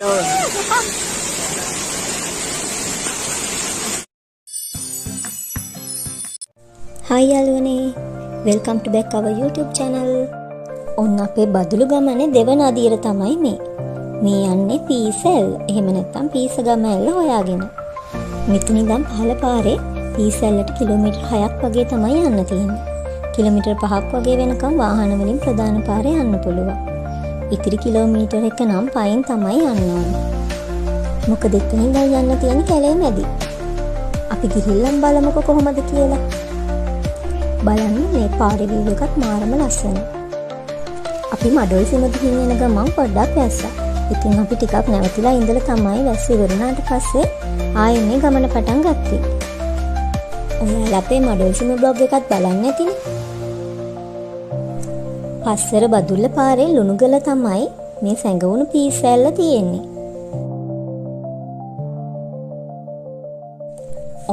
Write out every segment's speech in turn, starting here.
Hi යාළුවනේ, welcome to back our YouTube channel. ඔන්න අපේ බදුළු ගමනේ දෙවන අදියර තමයි මේ. මේ යන්නේ පීසැල්. එහෙම නැත්නම් පීස ගම ඇල්ල හොයාගෙන. මෙතන ඉඳන් පහළ පාරේ පීසැල්ලට කිලෝමීටර් 6ක් වගේ තමයි යන්න තියෙන්නේ. කිලෝමීටර් 5ක් වගේ වෙනකම් වාහන වලින් ප්‍රධාන පාරේ යන්න පුළුවන්. ඉතිරි කිලෝමීටර් එක නම් පයින් තමයි යන්න ඕනේ. මොකද එතන ඉඳන් යන්න තියෙන කැලේ මැදි. අපි ගිහිල්ලා බලමුකෝ කොහොමද කියලා. බලන්න මේ පාරේ වීව් එකත් මාරම ලස්සනයි. අපි මඩොල් සීම ගිහින් එන ගමන් පොඩ්ඩක් වැස්සා. ඉතින් අපි ටිකක් නැවතිලා ඉඳලා තමයි වැස්ස ඉවරනාට පස්සේ ආයෙ මේ ගමන පටන් ගත්තේ. ඔයාලා අපේ මඩොල් සීම බ්ලොග් එකත් බලන්න ඇතිනේ. පස්සර බදුල්ල පාරේ ලුණුගල තමයි මේ සැඟවුණු පීසැල්ල තියෙන්නේ.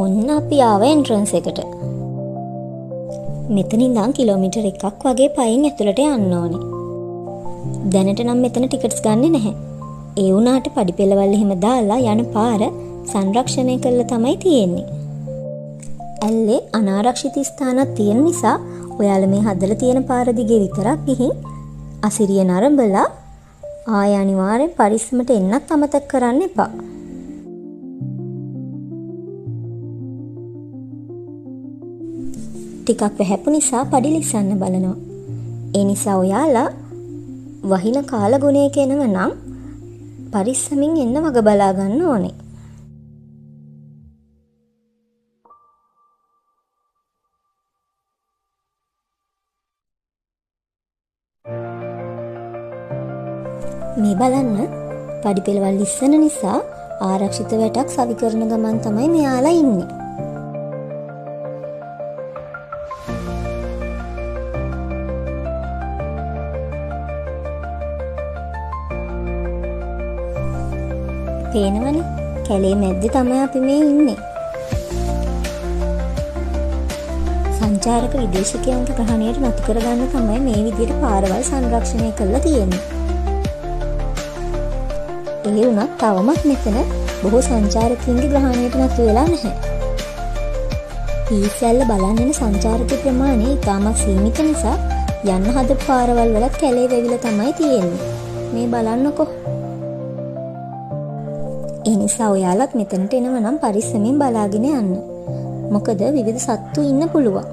ඔන්න අපි ආව එන්ට්‍රන්ස් එකට. මෙතන ඉඳන් කිලෝමීටර් 1ක් වගේ පයින් ඇතුළට යන්න ඕනේ. දැනට නම් මෙතන ටිකට්ස් ගන්නෙ නැහැ. ඒ වුණාට පඩිපෙළවල් එහෙම දාලා යන පාර සංරක්ෂණය කරලා තමයි තියෙන්නේ. ඇල්ලේ අනාරක්ෂිත ස්ථානක් තියෙන නිසා ඔයාලා මේ හදලා තියෙන පාර දිගේ විතරක් ගිහින් අසිරිය නරඹලා ආය අනිවාර්යෙන් පරිස්සමට එන්නත් අමතක කරන්න එපා. ටිකක් වැහැපු නිසා පඩි ලිස්සන්න බලනවා. ඒ නිසා ඔයාලා වහින කාල ගුණයක එනව නම් පරිස්සමින් එන්න වග බලා ගන්න ඕනේ. මේ බලන්න පඩි පෙළවල් ලිස්සන නිසා ආරක්ෂිත වැටක් සවි කරන ගමන් තමයි මෙයාලා ඉන්නේ. පේනවනේ කැලේ මැද්දේ තමයි අපි මේ ඉන්නේ. සංචාරක විදේශිකයන්ගේ ග්‍රහණයට නතු කරගන්න තමයි මේ විදිහට පාරවල් සංරක්ෂණය කරලා තියෙන්නේ. ඒ වුණත් තවමත් මෙතන බොහෝ සංචාරකයන්ගේ ග්‍රහණයට නතු වෙලා නැහැ. පීසැල්ල බලන්න එන සංචාරක ප්‍රමාණය ඉතාමත් සීමිත නිසා යන්න හද පාරවල් වලත් කැලේ වැවිලා තමයි තියෙන්නේ. මේ බලන්නකෝ. ඒ නිසා ඔයාලත් මෙතනට එනව නම් පරිස්සමෙන් බලාගෙන යන්න. මොකද විවිධ සත්තු ඉන්න පුළුවන්.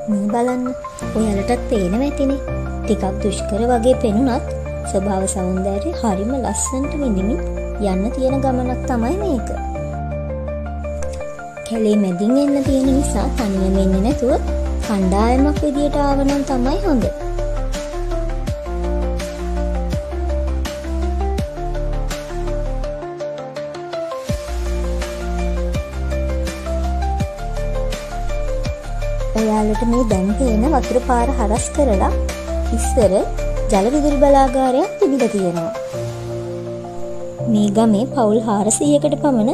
මේ බලන්න ඔයාලටත් පේනවා ඇතිනේ. ටිකක් දුෂ්කර වගේ පෙනුනත් ස්වභාව සෞන්දර්යය හරිම ලස්සනට විඳිමින් යන්න තියෙන ගමනක් තමයි මේක. කැලේ මැදින් එන්න තියෙන නිසා තනියම එන්නේ නැතුව කණ්ඩායමක් විදියට ආවනම් තමයි හොඳ. ඔයාලට මේ දැන් පේන වතුර පාර හරස් කරලා ඉස්සර ජල විදුලි බලාගාරයක් තිබිලා තියෙනවා. මේ ගමේ පවුල් 400කට පමණ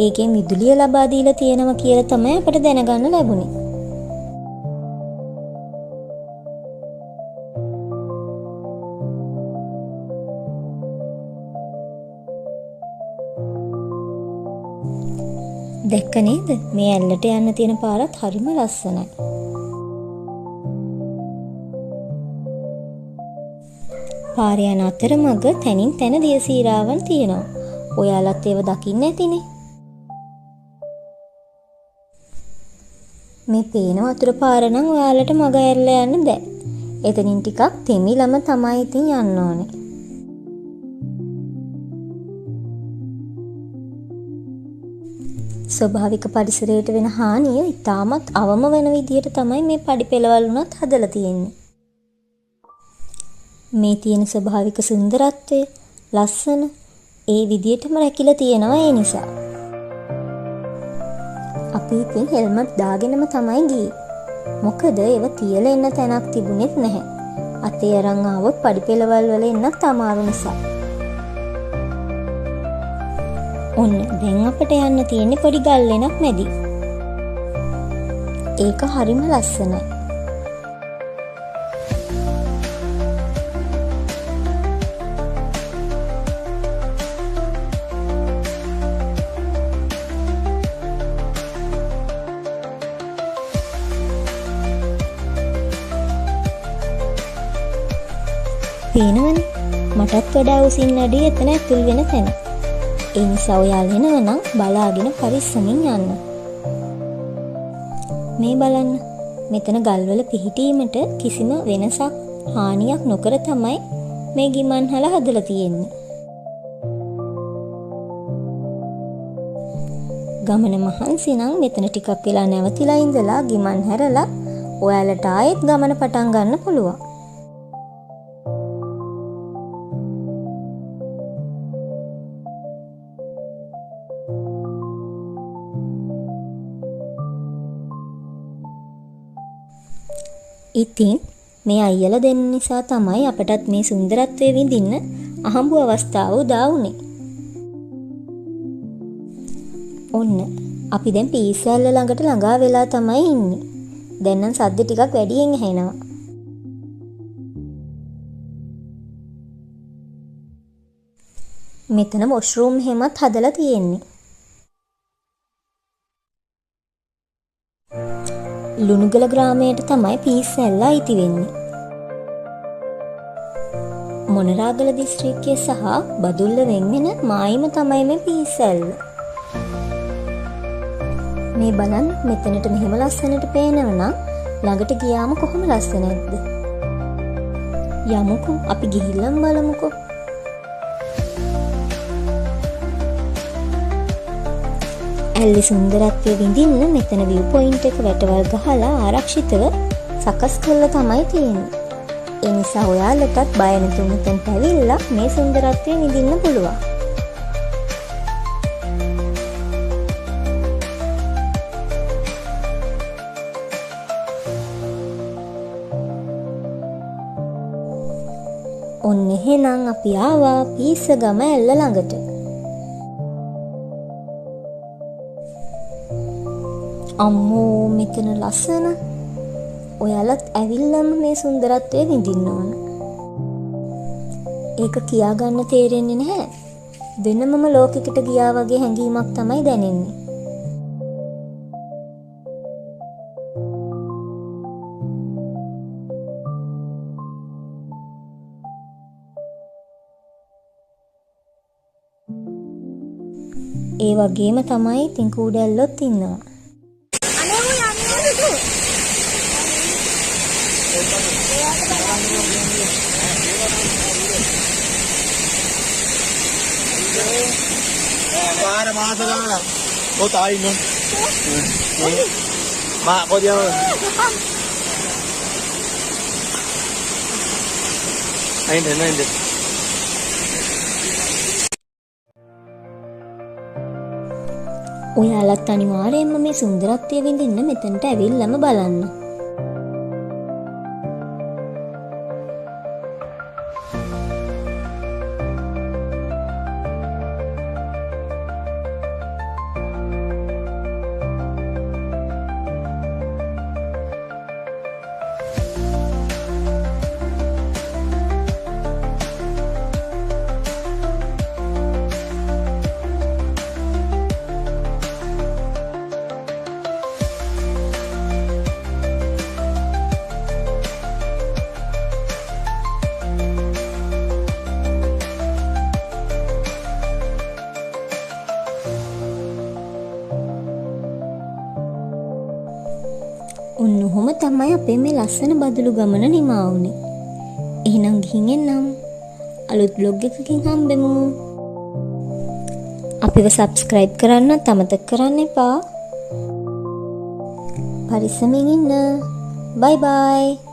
ඒකෙන් විදුලිය ලබා දීලා තියෙනවා කියලා තමයි අපට දැනගන්න ලැබුණේ. දැක්ක නේද? මේ ඇල්ලට යන්න තියෙන පාරත් හරිම ලස්සනයි. පාරේ යන අතරමඟ තනින් තන දියසීරාවන් තියෙනවා. ඔයාලත් ඒව දකින්න ඇතිනේ. මේ පේන වතුර පාර නම් ඔයාලට මග ඇරලා යන්න බෑ. එතනින් ටිකක් තෙමිලම තමයි ඉතින් යන්න ඕනේ. ස්වභාවික පරිසරයට වෙන හානිය ඉතාමත් අවම වෙන විදියට තමයි මේ පඩිපෙළවල් උනත් හදලා තියෙන්නේ. මේ තියෙන ස්වභාවික සුන්දරත්වය, ලස්සන ඒ විදියටම රැකිලා තියෙනවා ඒ නිසා. අපි ඉතින් හෙල්මට් දාගෙනම තමයි ගියේ. මොකද ඒව තියලා එන්න තැනක් තිබුණෙත් නැහැ. අතේ අරන් ආවොත් පඩිපෙළවල් වල එන්නත් අමාරු නිසා. ඔන්න දැන් අපිට යන්න තියෙන්නේ පොඩි ගල්ලෙනක් මැදි. ඒක හරිම ලස්සනයි. පේනවනේ මටත් වඩා උසින් අඩිය එතන ඇතුල් වෙන තැන. ඒ නිසා ඔයාලා එනවනම් බලාගෙන පරිස්සමින් යන්න. මේ බලන්න මෙතන ගල්වල පිහිටීමට කිසිම වෙනසක් හානියක් නොකර තමයි මේ ගිමන්හල හදලා තියෙන්නේ. ගමන මහන්සි නම් මෙතන ටිකක් වෙලා නැවතිලා ඉඳලා ගිමන් හැරලා ඔයාලට ආයෙත් ගමන පටන් ගන්න පුළුවන්. ඉතින් මේ අයියලා දෙන්න නිසා තමයි අපටත් මේ සුන්දරත්වය විඳින්න අහඹු අවස්ථාව උදා වුනේ. ඔන්න අපි දැන් පීසැල්ල ළඟට ළඟා වෙලා තමයි ඉන්නේ. දැන් නම් සද්ද ටිකක් වැඩියෙන් ඇහෙනවා. මෙතන වොෂ්රූම් එහෙමත් හදලා තියෙන්නේ. ලුණුගල ග්‍රාමයට තමයි පීසැල්ල අයිති වෙන්නේ. මොනරාගල දිස්ත්‍රික්කයේ සහ බදුල්ල වෙන් වෙන මායිම තමයි මේ පීසැල්ල. මේ බලන්න මෙතනට මෙහෙම ලස්සනට පේනවනම් ළඟට ගියාම කොහොම ලස්සන නැද්ද? යමුකෝ අපි ගිහිල්ලා බලමුකෝ. ඇල්ලි සුන්දරත්වය විඳින්න මෙතන view point එක වැටවල් ගහලා ආරක්ෂිතව සකස් කරලා තමයි තියෙන්නේ. ඒ නිසා ඔයාලටත් බය නැතුව මෙතනට ඇවිල්ලා මේ සුන්දරත්වය විඳින්න පුළුවන්. ඔන්න එහෙනම් අපි ආවා පීසගම ඇල්ල ළඟට. අම්මෝ මෙතන ලස්සන. ඔයාලත් ඇවිල්ලාම මේ සුන්දරත්වය විඳින්න ඕන. ඒක කියාගන්න තේරෙන්නේ නැහැ. වෙනමම ලෝකයකට ගියා වගේ හැඟීමක් තමයි දැනෙන්නේ. ඒ වගේම තමයි ඉතින් කූඩැල්ලොත් ඉන්නවා. Para mga sa lang. O tayo no. Ma ko diyan. Ayun din, ayun din. ඔයාලත් අනිවාර්යයෙන්ම මේ සුන්දරත්වය විඳින්න මෙතනට ඇවිල්ලාම බලන්න. ඔන්න ඔහොම තමයි අපේ මේ ලස්සන බදුලු ගමන නිමා වුනේ. එහෙනම් ගිහින් එන්නම්. අලුත් බ්ලොග් එකකින් හම්බෙමු. අපිව සබ්ස්ක්‍රයිබ් කරන්නත් අමතක කරන්න එපා. පරිස්සමින් ඉන්න. බයි බයි.